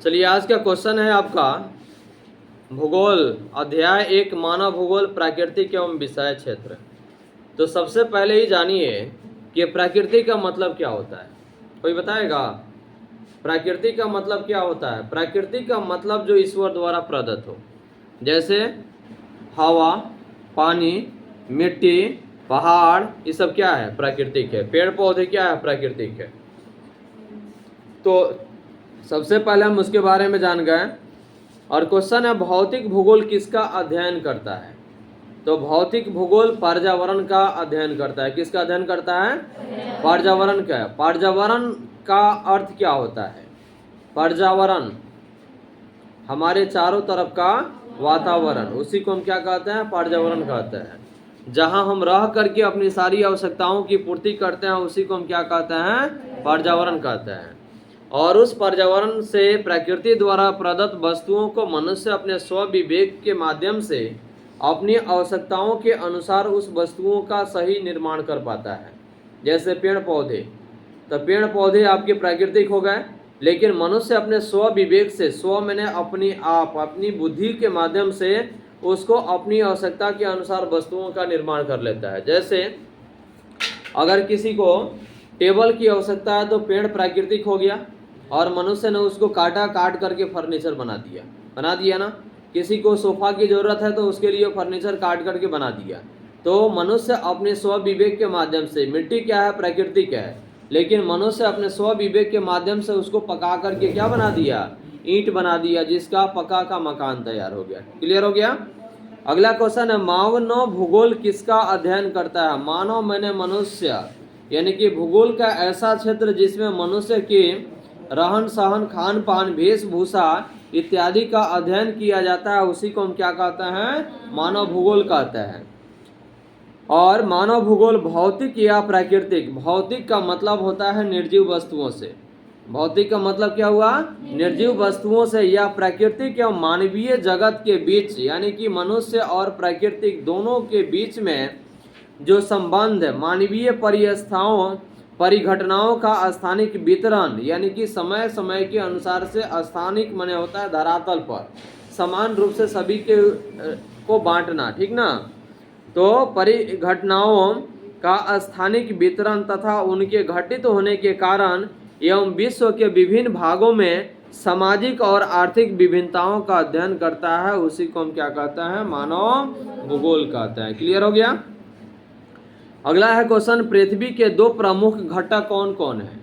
चलिए आज का क्वेश्चन है आपका भूगोल अध्याय 1 मानव भूगोल प्राकृतिक एवं विषय क्षेत्र। तो सबसे पहले ही जानिए कि प्रकृति का मतलब क्या होता है। कोई बताएगा प्रकृति का मतलब क्या होता है? प्रकृति का मतलब जो ईश्वर द्वारा प्रदत्त हो, जैसे हवा, पानी, मिट्टी, पहाड़, ये सब क्या है? प्राकृतिक है। पेड़ पौधे क्या है? प्राकृतिक है। तो सबसे पहले हम उसके बारे में जान गए। और क्वेश्चन है भौतिक भूगोल किसका अध्ययन करता है? तो भौतिक भूगोल पर्यावरण का अध्ययन करता है। किसका अध्ययन करता है? पर्यावरण का। पर्यावरण का अर्थ क्या होता है? पर्यावरण हमारे चारों तरफ का वातावरण, उसी को हम क्या कहते हैं? पर्यावरण कहते हैं। जहां हम रह करके अपनी सारी आवश्यकताओं की पूर्ति करते हैं, उसी को हम क्या कहते हैं? पर्यावरण कहते हैं। और उस पर्यावरण से प्रकृति द्वारा प्रदत्त वस्तुओं को मनुष्य अपने स्वविवेक के माध्यम से अपनी आवश्यकताओं के अनुसार उस वस्तुओं का सही निर्माण कर पाता है। जैसे पेड़ पौधे, तो पेड़ पौधे आपके प्राकृतिक हो गए, लेकिन मनुष्य अपने स्वविवेक से, स्व मैंने अपनी बुद्धि के माध्यम से उसको अपनी आवश्यकता के अनुसार वस्तुओं का निर्माण कर लेता है। जैसे अगर किसी को टेबल की आवश्यकता है तो पेड़ प्राकृतिक हो गया और मनुष्य ने उसको काट करके फर्नीचर बना दिया ना। किसी को सोफा की जरूरत है तो उसके लिए फर्नीचर काट करके बना दिया। तो मनुष्य अपने स्वविवेक के माध्यम से, मिट्टी क्या है? प्राकृतिक है, लेकिन मनुष्य अपने स्वविवेक के माध्यम से उसको पका करके क्या बना दिया? ईंट बना दिया, जिसका पक्का का मकान तैयार हो गया। क्लियर हो गया? अगला क्वेश्चन है मानव भूगोल किसका अध्ययन करता है? मानव मैंने मनुष्य, यानी कि भूगोल का ऐसा क्षेत्र जिसमें मनुष्य के रहन सहन, खान पान, वेशभूषा इत्यादि का अध्ययन किया जाता है, उसी को हम क्या कहते हैं? मानव भूगोल कहते हैं। और मानव भूगोल भौतिक या प्राकृतिक, भौतिक का मतलब होता है निर्जीव वस्तुओं से। भौतिक का मतलब क्या हुआ? निर्जीव वस्तुओं से, या प्राकृतिक या मानवीय जगत के बीच, यानी कि मनुष्य और प्राकृतिक दोनों के बीच में जो संबंध मानवीय परिघटनाओं का स्थानिक वितरण, यानी कि समय समय के अनुसार से, स्थानिक माने होता है धरातल पर समान रूप से सभी के को बांटना, ठीक ना। तो परिघटनाओं का स्थानिक वितरण तथा उनके घटित होने के कारण एवं विश्व के विभिन्न भागों में सामाजिक और आर्थिक विभिन्नताओं का अध्ययन करता है, उसी को हम क्या कहते हैं? मानव भूगोल कहते हैं। क्लियर हो गया? अगला है क्वेश्चन पृथ्वी के दो प्रमुख घटक कौन कौन है?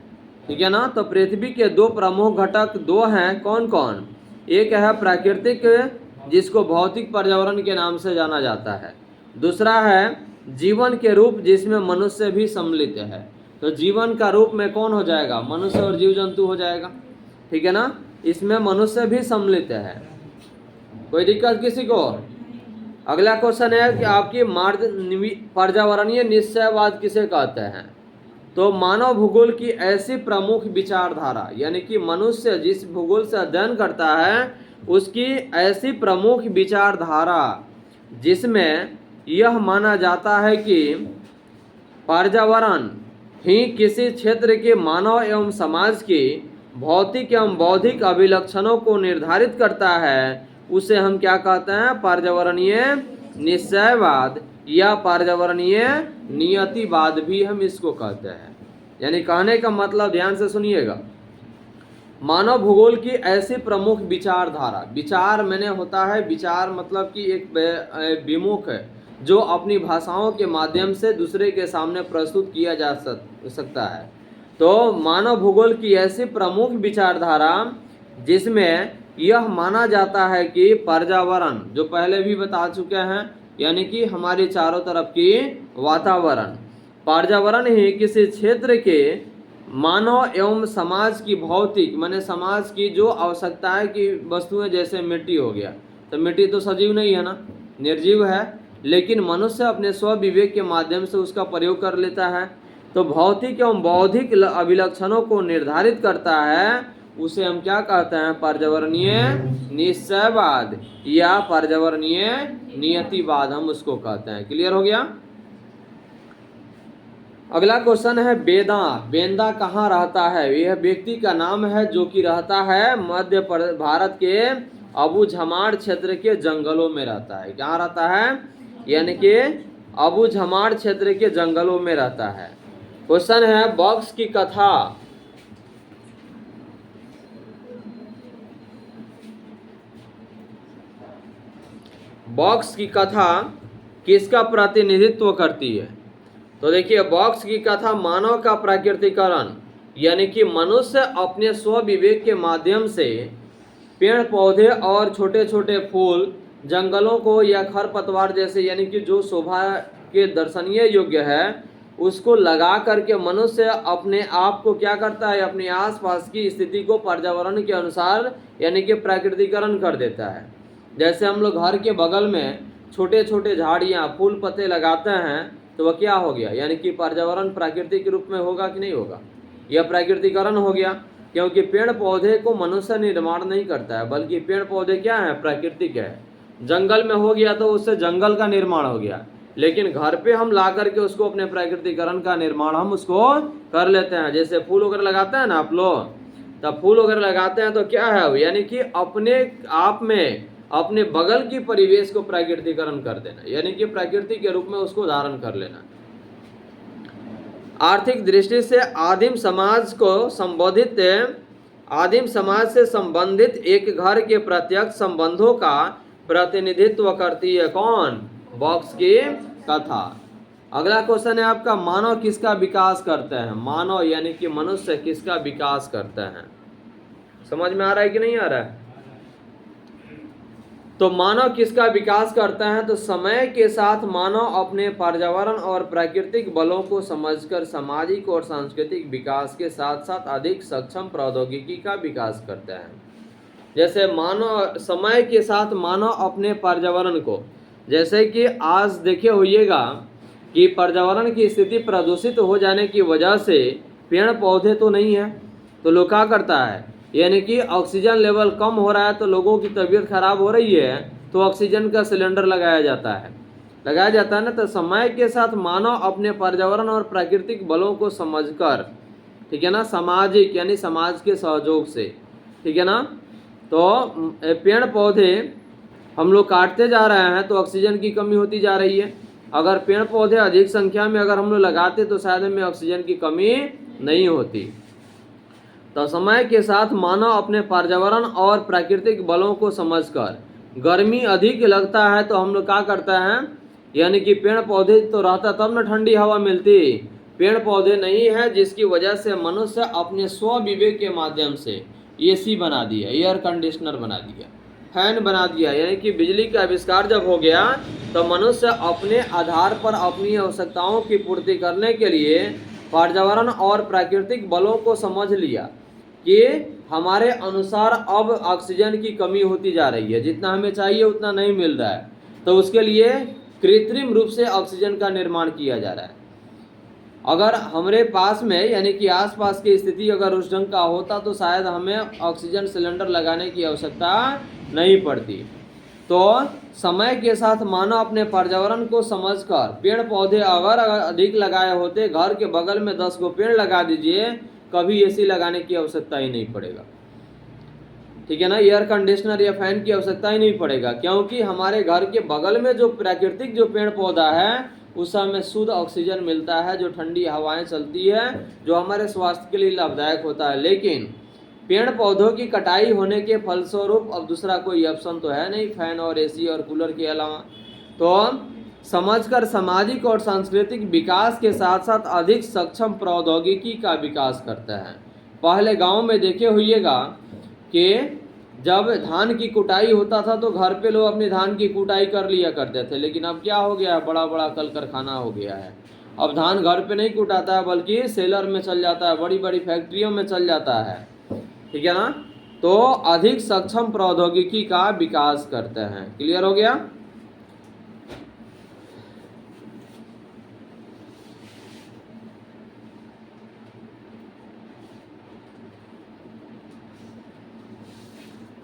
ठीक है ना। तो पृथ्वी के दो प्रमुख घटक दो हैं, कौन कौन? एक है प्राकृतिक, जिसको भौतिक पर्यावरण के नाम से जाना जाता है। दूसरा है जीवन के रूप, जिसमें मनुष्य भी सम्मिलित है। तो जीवन का रूप में कौन हो जाएगा? मनुष्य और जीव जंतु हो जाएगा, ठीक है ना। इसमें मनुष्य भी सम्मिलित है। कोई दिक्कत किसी को? अगला क्वेश्चन है कि आपकी पर्यावरणीय निश्चयवाद किसे कहते हैं? तो मानव भूगोल की ऐसी प्रमुख विचारधारा, यानी कि मनुष्य जिस भूगोल से अध्ययन करता है उसकी ऐसी प्रमुख विचारधारा जिसमें यह माना जाता है कि पर्यावरण ही किसी क्षेत्र के मानव एवं समाज की भौतिक एवं बौद्धिक अभिलक्षणों को निर्धारित करता है, उसे हम क्या कहते हैं? पर्यावरणीय निश्चयवाद या पर्यावरणीय नियतिवाद भी हम इसको कहते हैं। यानी कहने का मतलब ध्यान से सुनिएगा, मानव भूगोल की ऐसी प्रमुख विचारधारा, विचार मैंने होता है, विचार मतलब कि एक विमुख है जो अपनी भाषाओं के माध्यम से दूसरे के सामने प्रस्तुत किया जा सकता है। तो मानव भूगोल की ऐसी प्रमुख विचारधारा जिसमें यह माना जाता है कि पर्यावरण, जो पहले भी बता चुके हैं, यानी कि हमारे चारों तरफ की वातावरण, पर्यावरण ही किसी क्षेत्र के मानव एवं समाज की भौतिक माने समाज की जो आवश्यकताएं की वस्तुएं, जैसे मिट्टी हो गया, तो मिट्टी तो सजीव नहीं है ना, निर्जीव है, लेकिन मनुष्य अपने स्वविवेक के माध्यम से उसका प्रयोग कर लेता है। तो भौतिक एवं बौद्धिक अभिलक्षणों को निर्धारित करता है, उसे हम क्या कहते हैं? पर्यावरणीय निश्चयवाद या पर्यावरणीय नियतिवाद हम उसको कहते हैं। क्लियर हो गया? अगला क्वेश्चन है बेदा। बेंदा कहाँ रहता है? यह व्यक्ति का नाम है जो कि रहता है भारत के अबू झमाड़ क्षेत्र के जंगलों में रहता है। कहाँ रहता है? यानी कि अबू झमाड़ क्षेत्र के जंगलों में रहता है। क्वेश्चन है बॉक्स की कथा। बॉक्स की कथा किसका प्रतिनिधित्व करती है? तो देखिए, बॉक्स की कथा मानव का प्राकृतिकरण, यानी कि मनुष्य अपने स्व विवेक के माध्यम से पेड़ पौधे और छोटे छोटे फूल, जंगलों को या खरपतवार जैसे यानी कि जो शोभा के दर्शनीय योग्य है उसको लगा करके मनुष्य अपने आप को क्या करता है? अपने आसपास की स्थिति को पर्यावरण के अनुसार यानी कि प्राकृतिकरण कर देता है। जैसे हम लोग घर के बगल में छोटे छोटे झाड़ियाँ फूल पत्ते लगाते हैं तो वह क्या हो गया? यानी कि पर्यावरण प्राकृतिक रूप में होगा कि नहीं होगा? यह प्राकृतिकरण हो गया, क्योंकि पेड़ पौधे को मनुष्य निर्माण नहीं करता है, बल्कि पेड़ पौधे क्या है? प्राकृतिक है। जंगल में हो गया तो उससे जंगल का निर्माण हो गया, लेकिन घर पे हम ला करके उसको अपने प्राकृतिकरण का निर्माण हम उसको कर लेते हैं। जैसे फूल वगैरह लगाते हैं ना आप लोग, तब फूल वगैरह लगाते हैं तो क्या है? यानी कि अपने आप में अपने बगल की परिवेश को प्राकृतिकरण कर देना, यानी कि प्रकृति के रूप में उसको धारण कर लेना। आर्थिक दृष्टि से आदिम समाज से संबंधित एक घर के प्रत्यक्ष संबंधों का प्रतिनिधित्व करती है कौन? बॉक्स की कथा। अगला क्वेश्चन है आपका, मानव किसका विकास करते हैं? मानव यानी कि मनुष्य किसका विकास करते हैं? समझ में आ रहा है कि नहीं आ रहा है? तो मानव किसका विकास करता है? तो समय के साथ मानव अपने पर्यावरण और प्राकृतिक बलों को समझकर सामाजिक और सांस्कृतिक विकास के साथ साथ अधिक सक्षम प्रौद्योगिकी का विकास करता है। जैसे मानव समय के साथ मानव अपने पर्यावरण को, जैसे कि आज देखे होइएगा कि पर्यावरण की स्थिति प्रदूषित हो जाने की वजह से पेड़ पौधे तो नहीं है, तो लोग क्या करता है? यानी कि ऑक्सीजन लेवल कम हो रहा है तो लोगों की तबीयत खराब हो रही है तो ऑक्सीजन का सिलेंडर लगाया जाता है ना। तो समय के साथ मानव अपने पर्यावरण और प्राकृतिक बलों को समझकर, ठीक है ना, सामाजिक यानी समाज के सहयोग से, ठीक है ना, तो पेड़ पौधे हम लोग काटते जा रहे हैं तो ऑक्सीजन की कमी होती जा रही है। अगर पेड़ पौधे अधिक संख्या में अगर हम लोग लगाते तो शायद हमें ऑक्सीजन की कमी नहीं होती। तो समय के साथ मानव अपने पर्यावरण और प्राकृतिक बलों को समझकर, गर्मी अधिक लगता है तो हम लोग क्या करता है? यानी कि पेड़ पौधे तो रहता तब न ठंडी हवा मिलती। पेड़ पौधे नहीं है, जिसकी वजह से मनुष्य अपने स्व विवेक के माध्यम से एसी बना दिया, एयर कंडीशनर बना दिया, फैन बना दिया। यानी कि बिजली का आविष्कार जब हो गया तो मनुष्य अपने आधार पर अपनी आवश्यकताओं की पूर्ति करने के लिए पर्यावरण और प्राकृतिक बलों को समझ लिया कि हमारे अनुसार अब ऑक्सीजन की कमी होती जा रही है, जितना हमें चाहिए उतना नहीं मिल रहा है, तो उसके लिए कृत्रिम रूप से ऑक्सीजन का निर्माण किया जा रहा है। अगर हमारे पास में यानी कि आसपास की स्थिति अगर उस ढंग का होता तो शायद हमें ऑक्सीजन सिलेंडर लगाने की आवश्यकता नहीं पड़ती। तो समय के साथ मानव अपने पर्यावरण को समझकर पेड़ पौधे अगर अधिक लगाए होते, घर के बगल में 10 गो पेड़ लगा दीजिए, कभी एसी लगाने की आवश्यकता ही नहीं पड़ेगा, ठीक है ना, एयर कंडीशनर या फैन की आवश्यकता ही नहीं पड़ेगा, क्योंकि हमारे घर के बगल में जो प्राकृतिक जो पेड़ पौधा है उस समय शुद्ध ऑक्सीजन मिलता है, जो ठंडी हवाएं चलती है, जो हमारे स्वास्थ्य के लिए लाभदायक होता है। लेकिन पेड़ पौधों की कटाई होने के फलस्वरूप अब दूसरा कोई ऑप्शन तो है नहीं फैन और एसी और कूलर के अलावा। तो समझकर सामाजिक और सांस्कृतिक विकास के साथ साथ अधिक सक्षम प्रौद्योगिकी का विकास करता है। पहले गांव में देखे होइएगा कि जब धान की कुटाई होता था तो घर पे लोग अपनी धान की कुटाई कर लिया करते थे, लेकिन अब क्या हो गया है? बड़ा बड़ा कल कारखाना हो गया है। अब धान घर पे नहीं कुटाता है बल्कि सेलर में चल जाता है, बड़ी बड़ी फैक्ट्रियों में चल जाता है, ठीक है ना। तो अधिक सक्षम प्रौद्योगिकी का विकास करते हैं। क्लियर हो गया?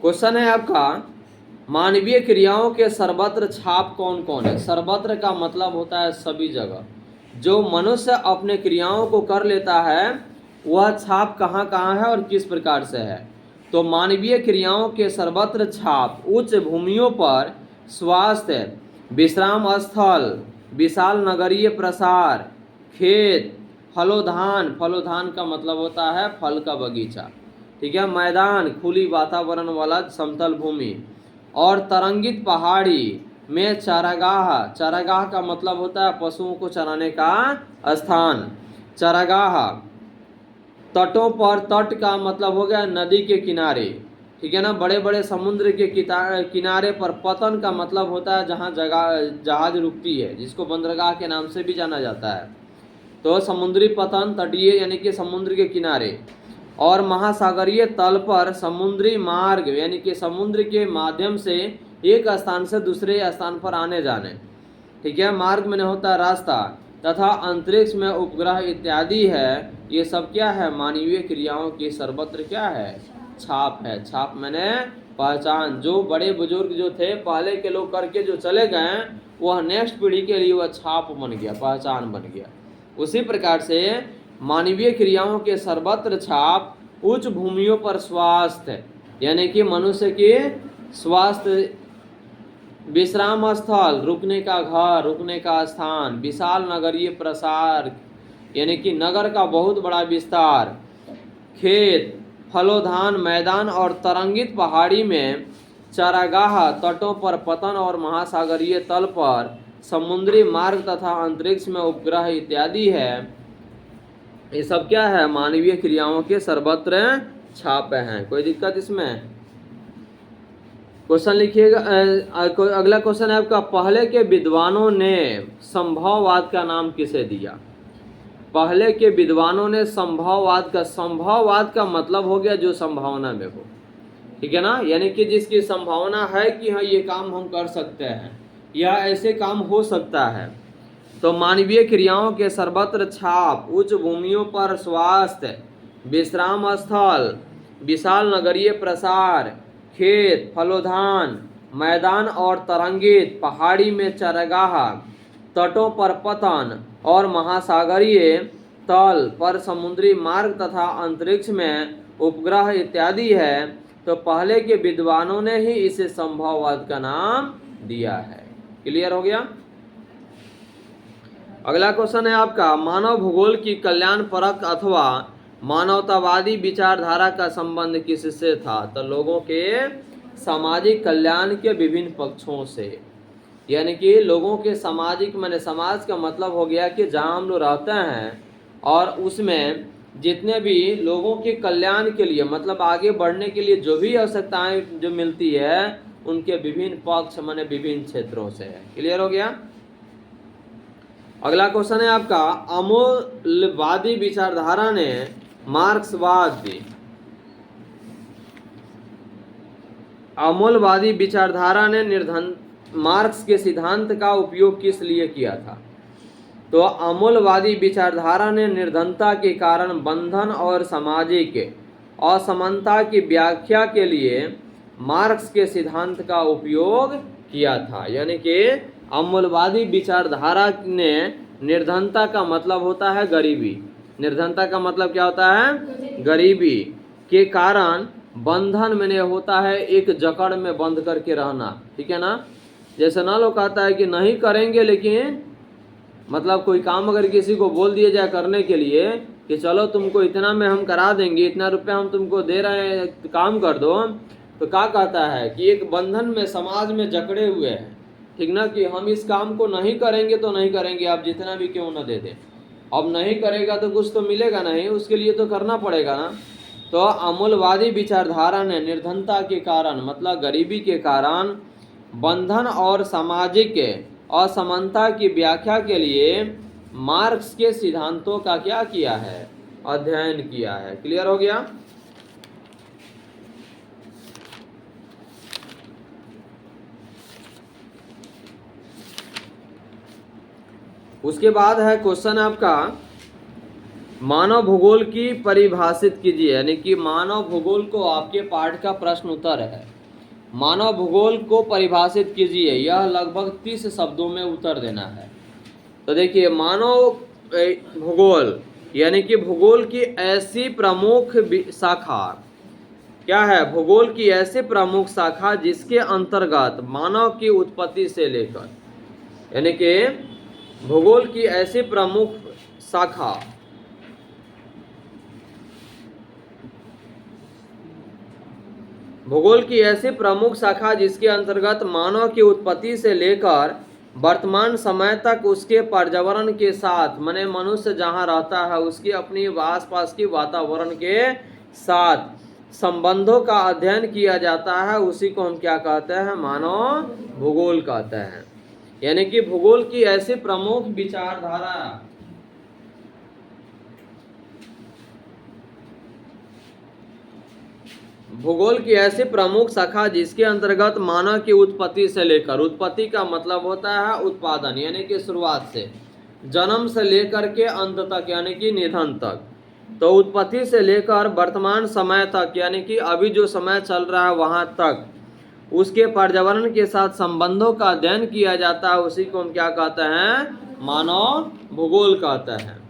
क्वेश्चन है आपका, मानवीय क्रियाओं के सर्वत्र छाप कौन कौन है? सर्वत्र का मतलब होता है सभी जगह, जो मनुष्य अपने क्रियाओं को कर लेता है वह छाप कहाँ कहाँ है और किस प्रकार से है। तो मानवीय क्रियाओं के सर्वत्र छाप उच्च भूमियों पर स्वास्थ्य, विश्राम स्थल, विशाल नगरीय प्रसार, खेत, फलोधान, फलोधान का मतलब होता है फल का बगीचा, ठीक है, मैदान, खुली वातावरण वाला समतल भूमि, और तरंगित पहाड़ी में चारागाह, चारागाह का मतलब होता है पशुओं को चराने का स्थान, चारागाह, तटों पर, तट का मतलब हो गया नदी के किनारे, ठीक है ना, बड़े बड़े समुद्र के किनारे पर, पतन का मतलब होता है जहाँ जहाज रुकती है, जिसको बंदरगाह के नाम से भी जाना जाता है। तो समुद्री पतन, तटीय यानी कि समुद्र के किनारे, और महासागरीय तल पर समुद्री मार्ग यानी कि समुद्र के माध्यम से एक स्थान से दूसरे स्थान पर आने जाने, ठीक है, मार्ग में होता है रास्ता, तथा अंतरिक्ष में उपग्रह इत्यादि है। ये सब क्या है, मानवीय क्रियाओं की सर्वत्र क्या है, छाप है। छाप मैंने पहचान, जो बड़े बुजुर्ग जो थे पहले के लोग करके जो चले गए, वह नेक्स्ट पीढ़ी के लिए वह छाप बन गया, पहचान बन गया। उसी प्रकार से मानवीय क्रियाओं के सर्वत्र छाप उच्च भूमियों पर स्वास्थ्य यानी कि मनुष्य के स्वास्थ्य, विश्राम स्थल, रुकने का घर, रुकने का स्थान, विशाल नगरीय प्रसार यानी कि नगर का बहुत बड़ा विस्तार, खेत, फलोधान, मैदान, और तरंगित पहाड़ी में चारागाह, तटों पर पतन और महासागरीय तल पर समुद्री मार्ग तथा अंतरिक्ष में उपग्रह इत्यादि है। ये सब क्या है, मानवीय क्रियाओं के सर्वत्र छाप हैं। कोई दिक्कत इसमें? क्वेश्चन लिखिएगा। अगला क्वेश्चन है आपका, पहले के विद्वानों ने संभववाद का नाम किसे दिया? पहले के विद्वानों ने संभववाद का मतलब हो गया जो संभावना में हो, ठीक है ना, यानी कि जिसकी संभावना है कि हाँ ये काम हम कर सकते हैं या ऐसे काम हो सकता है। तो मानवीय क्रियाओं के सर्वत्र छाप उच्च भूमियों पर स्वास्थ्य, विश्राम स्थल, विशाल नगरीय प्रसार, खेत, फलोधान, मैदान, और तरंगित पहाड़ी में चारागाह, तटों पर पतन और महासागरीय तल पर समुद्री मार्ग तथा अंतरिक्ष में उपग्रह इत्यादि है। तो पहले के विद्वानों ने ही इसे संभववाद का नाम दिया है। क्लियर हो गया? अगला क्वेश्चन है आपका, मानव भूगोल की कल्याणपरक अथवा मानवतावादी विचारधारा का संबंध किससे था? तो लोगों के सामाजिक कल्याण के विभिन्न पक्षों से, यानी कि लोगों के सामाजिक, मैंने समाज का मतलब हो गया कि जहाँ हम लोग रहते हैं और उसमें जितने भी लोगों के कल्याण के लिए, मतलब आगे बढ़ने के लिए जो भी आवश्यकताएं जो मिलती है, उनके विभिन्न पक्ष माने विभिन्न क्षेत्रों से है। क्लियर हो गया? अगला क्वेश्चन है आपका, अमूल्यवादी विचारधारा ने मार्क्सवादी, अमूल्यवादी विचारधारा ने मार्क्स के सिद्धांत का उपयोग किस लिए किया था? तो अमूल्यवादी विचारधारा ने निर्धनता के कारण बंधन और सामाजिक असमानता की व्याख्या के लिए मार्क्स के सिद्धांत का उपयोग किया था। यानी कि अमूल्यवादी विचारधारा ने, निर्धनता का मतलब होता है गरीबी, निर्धनता का मतलब क्या होता है? गरीबी के कारण बंधन में होता है एक जकड़ में बंद करके रहना, ठीक है ना। जैसे ना लोग कहता है कि नहीं करेंगे, लेकिन मतलब कोई काम अगर किसी को बोल दिया जाए करने के लिए कि चलो तुमको इतना में हम करा देंगे, इतना रुपया हम तुमको दे रहे हैं, काम कर दो, तो क्या कहता है कि एक बंधन में समाज में जकड़े हुए हैं, ठीक ना, कि हम इस काम को नहीं करेंगे तो नहीं करेंगे, आप जितना भी क्यों ना दे दें, अब नहीं करेगा तो कुछ तो मिलेगा नहीं, उसके लिए तो करना पड़ेगा ना। तो अमूल्यवादी विचारधारा ने निर्धनता के कारण, मतलब गरीबी के कारण, बंधन और सामाजिक असमानता की व्याख्या के लिए मार्क्स के सिद्धांतों का क्या किया है? अध्ययन किया है। क्लियर हो गया? उसके बाद है क्वेश्चन आपका, मानव भूगोल की परिभाषित कीजिए, यानी कि मानव भूगोल को आपके पाठ का प्रश्न उत्तर है। मानव भूगोल को परिभाषित कीजिए, यह लगभग 30 शब्दों में उत्तर देना है। तो देखिए, मानव भूगोल यानी कि भूगोल की ऐसी प्रमुख शाखा क्या है? भूगोल की ऐसी प्रमुख शाखा जिसके अंतर्गत मानव की उत्पत्ति से लेकर, यानी कि भूगोल की ऐसी प्रमुख शाखा भूगोल की ऐसी प्रमुख शाखा जिसके अंतर्गत मानव की उत्पत्ति से लेकर वर्तमान समय तक उसके पर्यावरण के साथ, माने मनुष्य जहाँ रहता है उसकी अपनी आसपास की वातावरण के साथ संबंधों का अध्ययन किया जाता है, उसी को हम क्या कहते हैं? मानव भूगोल कहते हैं। यानी कि भूगोल की ऐसी प्रमुख विचारधारा भूगोल की ऐसी प्रमुख शाखा जिसके अंतर्गत मानव की उत्पत्ति से लेकर, उत्पत्ति का मतलब होता है उत्पादन यानी कि शुरुआत से, जन्म से लेकर के अंत तक यानी कि निधन तक, तो उत्पत्ति से लेकर वर्तमान समय तक यानी कि अभी जो समय चल रहा है वहां तक उसके पर्यावरण के साथ संबंधों का अध्ययन किया जाता है, उसी को हम क्या कहते हैं? मानव भूगोल कहते हैं।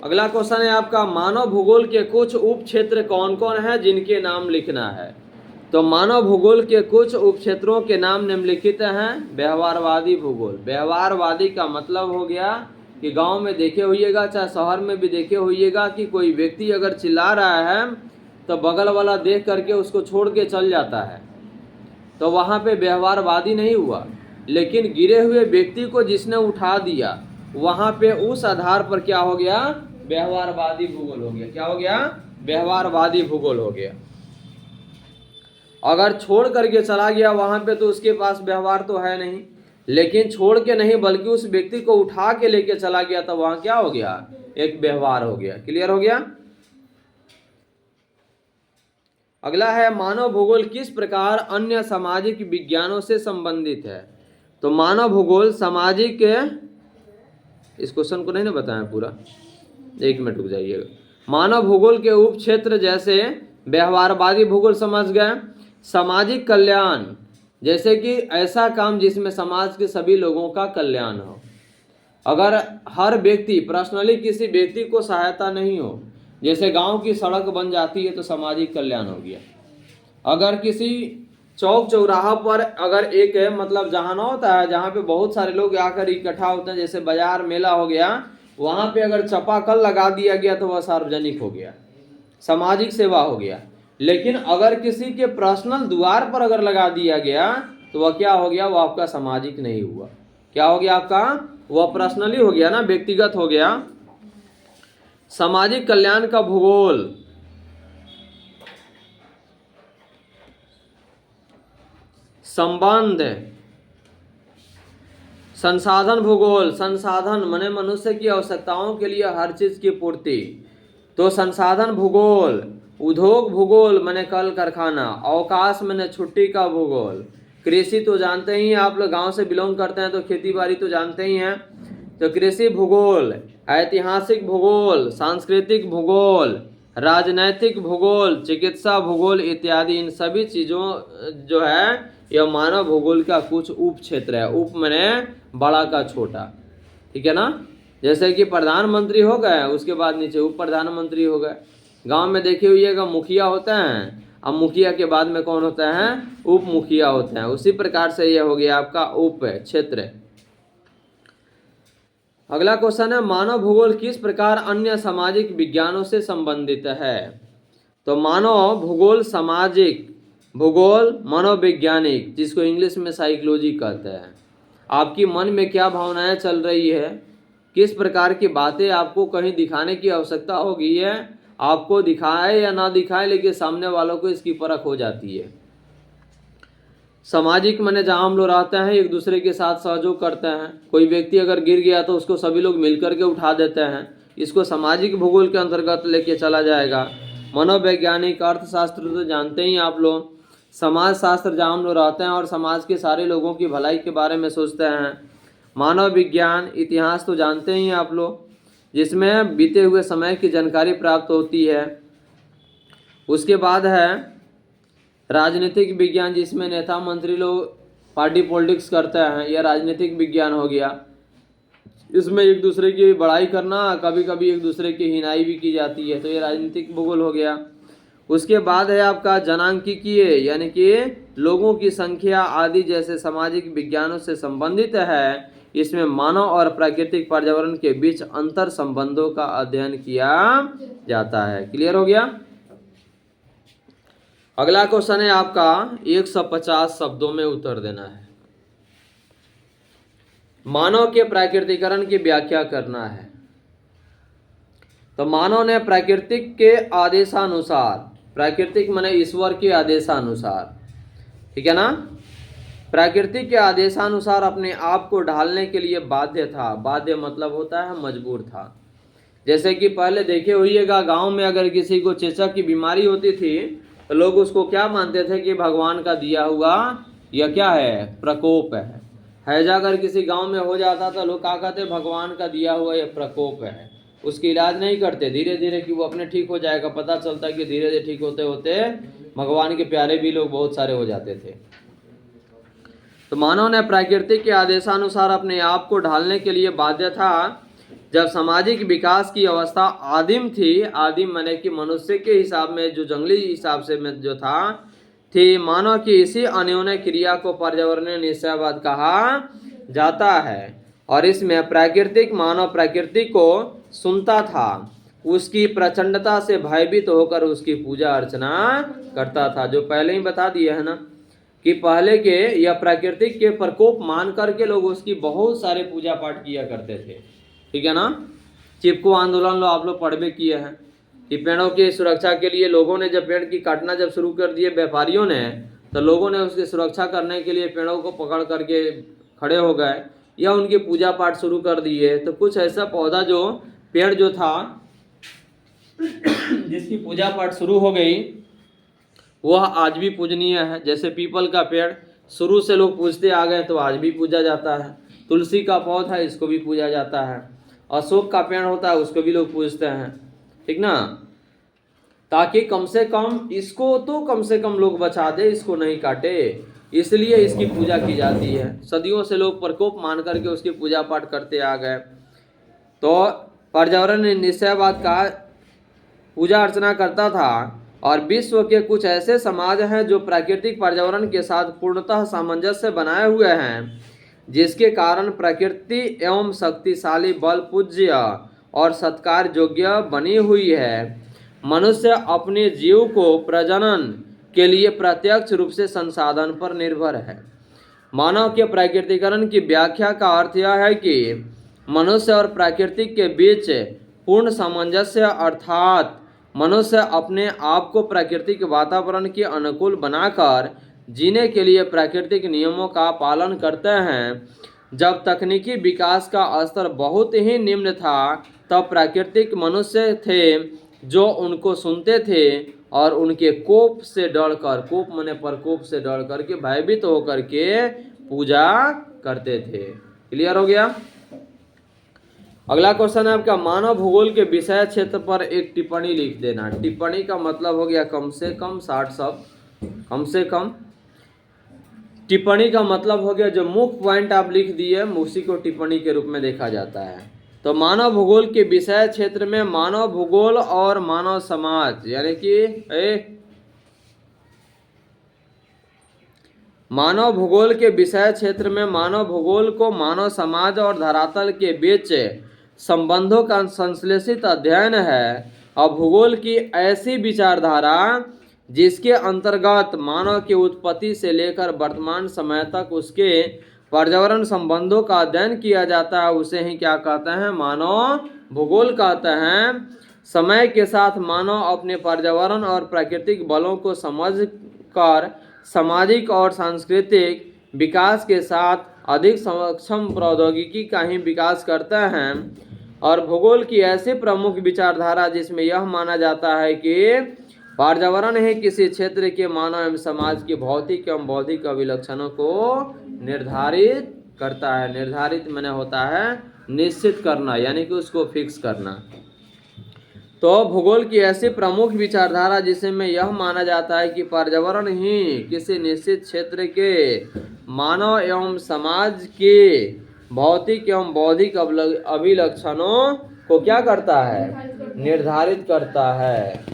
अगला क्वेश्चन है आपका, मानव भूगोल के कुछ उप क्षेत्र कौन कौन है जिनके नाम लिखना है? तो मानव भूगोल के कुछ उप क्षेत्रों के नाम निम्नलिखित हैं। व्यवहारवादी भूगोल, व्यवहारवादी का मतलब हो गया कि गांव में देखे होइएगा चाहे शहर में भी देखे होइएगा कि कोई व्यक्ति अगर चिल्ला रहा है तो बगल वाला देख करके उसको छोड़ के चल जाता है, तो वहाँ पे व्यवहारवादी नहीं हुआ। लेकिन गिरे हुए व्यक्ति को जिसने उठा दिया वहाँ पे उस आधार पर क्या हो गया? व्यवहारवादी भूगोल हो गया। क्या हो गया? व्यवहारवादी भूगोल हो गया। अगर छोड़ करके चला गया वहां पे तो उसके पास व्यवहार तो है नहीं, लेकिन छोड़ के नहीं बल्कि उस व्यक्ति को उठा के लेके चला गया तो वहां क्या हो गया? एक व्यवहार हो गया। क्लियर हो गया? अगला है, मानव भूगोल किस प्रकार अन्य सामाजिक विज्ञानों से संबंधित है? तो मानव भूगोल सामाजिक, इस क्वेश्चन को नहीं ना बताया पूरा, एक मिनट रुक जाइएगा। मानव भूगोल के उप क्षेत्र जैसे व्यवहारवादी भूगोल समझ गए, सामाजिक कल्याण जैसे कि ऐसा काम जिसमें समाज के सभी लोगों का कल्याण हो। अगर हर व्यक्ति पर्सनली किसी व्यक्ति को सहायता नहीं हो, जैसे गांव की सड़क बन जाती है तो सामाजिक कल्याण हो गया। अगर किसी चौक चौराहा पर अगर एक मतलब जहाँ ना होता है जहाँ पे बहुत सारे लोग आकर इकट्ठा होते हैं, जैसे बाजार मेला हो गया, वहाँ पे अगर चापाकल लगा दिया गया तो वह सार्वजनिक हो गया, सामाजिक सेवा हो गया। लेकिन अगर किसी के पर्सनल द्वार पर अगर लगा दिया गया तो वह क्या हो गया? वह आपका सामाजिक नहीं हुआ। क्या हो गया आपका? वह पर्सनली हो गया ना, व्यक्तिगत हो गया। सामाजिक कल्याण का भूगोल, संबंध, संसाधन भूगोल, संसाधन माने मनुष्य की आवश्यकताओं के लिए हर चीज की पूर्ति, तो संसाधन भूगोल। उद्योग भूगोल माने कल कारखाना, अवकाश माने छुट्टी का भूगोल, कृषि तो जानते ही हैं आप लोग, गांव से बिलोंग करते हैं तो खेती बाड़ी तो जानते ही हैं, तो कृषि भूगोल, ऐतिहासिक भूगोल, सांस्कृतिक भूगोल, राजनैतिक भूगोल, चिकित्सा भूगोल इत्यादि, इन सभी चीज़ों जो है यह मानव भूगोल का कुछ उप क्षेत्र है। उप माने बड़ा का छोटा, ठीक है ना? जैसे कि प्रधानमंत्री हो गए, उसके बाद नीचे उप प्रधानमंत्री हो गए। गांव में देखे हुइएगा मुखिया होते हैं, अब मुखिया के बाद में कौन होता है? उप मुखिया होते हैं। उसी प्रकार से यह हो गया आपका उप क्षेत्र। अगला क्वेश्चन है, मानव भूगोल किस प्रकार अन्य सामाजिक विज्ञानों से संबंधित है? तो मानव भूगोल सामाजिक भूगोल मनोवैज्ञानिक, जिसको इंग्लिश में साइकोलॉजी कहते हैं। आपकी मन में क्या भावनाएं चल रही है, किस प्रकार की बातें आपको कहीं दिखाने की आवश्यकता होगी है, आपको दिखाए या ना दिखाए लेकिन सामने वालों को इसकी परख हो जाती है। सामाजिक माने जहाँ हम लोग रहते हैं एक दूसरे के साथ सहयोग करते हैं, कोई व्यक्ति अगर गिर गया तो उसको सभी लोग मिलकर के उठा देते हैं, इसको सामाजिक भूगोल के अंतर्गत लेके चला जाएगा। मनोवैज्ञानिक, अर्थशास्त्र तो जानते ही आप लोग, समाज शास्त्र जहाँ हम लोग रहते हैं और समाज के सारे लोगों की भलाई के बारे में सोचते हैं। मानव विज्ञान, इतिहास तो जानते ही आप लोग, जिसमें बीते हुए समय की जानकारी प्राप्त होती है। उसके बाद है राजनीतिक विज्ञान, जिसमें नेता मंत्री लोग पार्टी पॉलिटिक्स करते हैं, यह राजनीतिक विज्ञान हो गया। इसमें एक दूसरे की बड़ाई करना, कभी कभी एक दूसरे की हिनाई भी की जाती है, तो ये राजनीतिक भूगोल हो गया। उसके बाद है आपका जनांकिकीय, यानी कि लोगों की संख्या आदि जैसे सामाजिक विज्ञानों से संबंधित है। इसमें मानव और प्राकृतिक पर्यावरण के बीच अंतर संबंधों का अध्ययन किया जाता है। क्लियर हो गया। अगला क्वेश्चन है आपका 150 शब्दों में उत्तर देना है। मानव के प्राकृतिकरण की व्याख्या करना है। तो मानव ने प्राकृतिक के आदेशानुसार, प्राकृतिक माने ईश्वर के आदेशानुसार, ठीक है ना, प्राकृतिक के आदेशानुसार अपने आप को ढालने के लिए बाध्य था। बाध्य मतलब होता है मजबूर था। जैसे कि पहले देखे होइएगा, गांव में अगर किसी को चेचक की बीमारी होती थी तो लोग उसको क्या मानते थे कि भगवान का दिया हुआ यह क्या है, प्रकोप है। हैजा अगर किसी गांव में हो जाता तो लोग क्या कहते, भगवान का दिया हुआ यह प्रकोप है। उसकी इलाज नहीं करते, धीरे धीरे कि वो अपने ठीक हो जाएगा। पता चलता है कि धीरे धीरे ठीक होते होते भगवान के प्यारे भी लोग बहुत सारे हो जाते थे। तो मानव ने प्राकृतिक के आदेशानुसार अपने आप को ढालने के लिए बाध्य था। जब सामाजिक विकास की अवस्था आदिम थी, आदिम माने कि मनुष्य के हिसाब में, जो जंगली हिसाब से में जो था, थी, मानव की इसी अन्योन्य क्रिया को पर्यावरणीय निश्चयवाद कहा जाता है। और इसमें प्राकृतिक, मानव प्रकृति को सुनता था, उसकी प्रचंडता से भयभीत होकर उसकी पूजा अर्चना करता था। जो पहले ही बता दिया है ना कि पहले के या प्राकृतिक के प्रकोप मान करके लोग उसकी बहुत सारे पूजा पाठ किया करते थे। ठीक है ना। चिपको आंदोलन लो आप लोग पढ़ भी किए हैं कि पेड़ों की सुरक्षा के लिए लोगों ने जब पेड़ की काटना जब शुरू कर दिए व्यापारियों ने, तो लोगों ने उसकी सुरक्षा करने के लिए पेड़ों को पकड़ करके खड़े हो गए या उनकी पूजा पाठ शुरू कर दिए। तो कुछ ऐसा पौधा जो पेड़ जो था जिसकी पूजा पाठ शुरू हो गई वह आज भी पूजनीय है। जैसे पीपल का पेड़ शुरू से लोग पूजते आ गए तो आज भी पूजा जाता है। तुलसी का पौधा है, इसको भी पूजा जाता है। अशोक का पेड़ होता है, उसको भी लोग पूजते हैं, ठीक ना। ताकि कम से कम इसको तो कम से कम लोग बचा दे, इसको नहीं काटे, इसलिए इसकी पूजा की जाती है। सदियों से लोग प्रकोप मान करके उसकी पूजा पाठ करते आ गए। तो पर्यावरण निश्चयवाद का पूजा अर्चना करता था। और विश्व के कुछ ऐसे समाज हैं जो प्राकृतिक पर्यावरण के साथ पूर्णतः सामंजस्य बनाए हुए हैं, जिसके कारण प्रकृति एवं शक्तिशाली, बल पूज्य और सत्कार योग्य बनी हुई है। मनुष्य अपने जीव को प्रजनन के लिए प्रत्यक्ष रूप से संसाधन पर निर्भर है। मानव के प्राकृतिकरण की व्याख्या का अर्थ यह है कि मनुष्य और प्राकृतिक के बीच पूर्ण सामंजस्य, अर्थात मनुष्य अपने आप को प्राकृतिक वातावरण के अनुकूल बनाकर जीने के लिए प्राकृतिक नियमों का पालन करते हैं। जब तकनीकी विकास का स्तर बहुत ही निम्न था, तब प्राकृतिक मनुष्य थे जो उनको सुनते थे और उनके कोप से डरकर, कोप माने प्रकोप से डर करके, भयभीत होकर के पूजा करते थे। क्लियर हो गया। अगला क्वेश्चन है आपका, मानव भूगोल के विषय क्षेत्र पर एक टिप्पणी लिख देना। टिप्पणी का मतलब हो गया कम से कम 60 शब्द, कम से कम। टिप्पणी का मतलब हो गया जो मुख्य पॉइंट आप लिख दिए, उसी को टिप्पणी के रूप में देखा जाता है। तो मानव भूगोल के विषय क्षेत्र में मानव भूगोल और मानव समाज, यानी कि मानव भूगोल के विषय क्षेत्र में मानव भूगोल को मानव समाज और धरातल के बीच संबंधों का संश्लेषित अध्ययन है। और भूगोल की ऐसी विचारधारा जिसके अंतर्गत मानव की उत्पत्ति से लेकर वर्तमान समय तक उसके पर्यावरण संबंधों का अध्ययन किया जाता है, उसे ही क्या कहते हैं, मानव भूगोल कहते हैं। समय के साथ मानव अपने पर्यावरण और प्राकृतिक बलों को समझकर सामाजिक और सांस्कृतिक विकास के साथ अधिक सक्षम प्रौद्योगिकी का ही विकास करते हैं। और भूगोल की ऐसी प्रमुख विचारधारा जिसमें यह माना जाता है कि पर्यावरण ही किसी क्षेत्र के मानव एवं समाज की भौतिक एवं बौद्धिक अभिलक्षणों को निर्धारित करता है। निर्धारित माने होता है निश्चित करना, यानी कि उसको फिक्स करना। तो भूगोल की ऐसी प्रमुख विचारधारा जिसमें यह माना जाता है कि पर्यावरण ही किसी निश्चित क्षेत्र के मानव एवं समाज के भौतिक एवं बौद्धिक अभिलक्षणों को क्या करता है? निर्धारित करता है।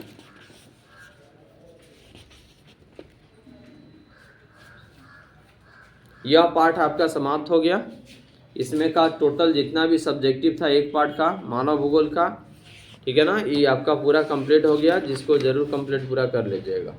यह पाठ आपका समाप्त हो गया। इसमें का टोटल जितना भी सब्जेक्टिव था एक पार्ट का मानव भूगोल का, ठीक है ना, ये आपका पूरा कंप्लीट हो गया, जिसको जरूर कंप्लीट पूरा कर लीजिएगा।